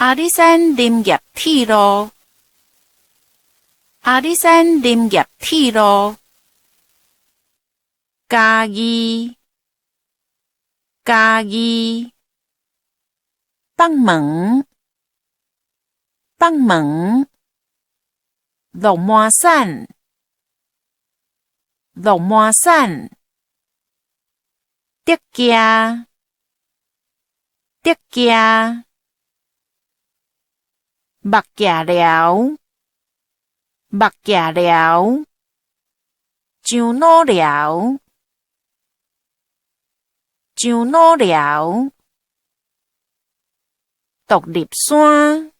阿里山林业铁路，阿里山林业铁路，嘉义，嘉义，放门，放门，龙马山，龙马山，德家，德家。目镜寮，目镜寮，樟脑寮，樟脑寮，独立山，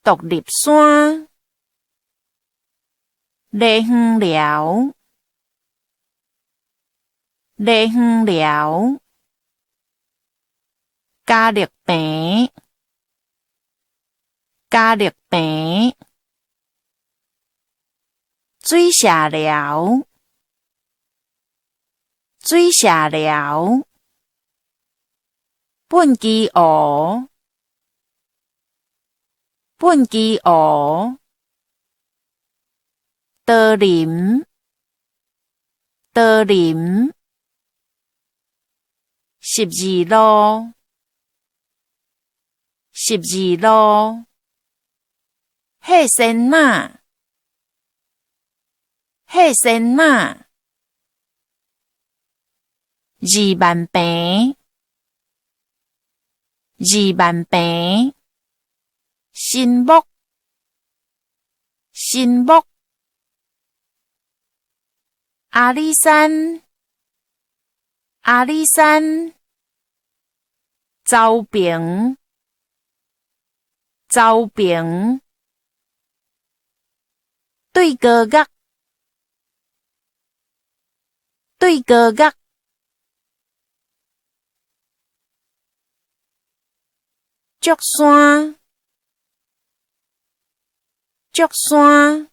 独立山，梨园寮，梨园寮，嘉乐坪，嘉乐坪，水社寮，水社寮，本基湖，本基湖，桃林，桃林，12路，12路，贺仙那，贺仙那，二万坪，二万坪，新木，新木，阿里山，阿里山，沼平，沼平，对高角，对高角，竹山，竹山。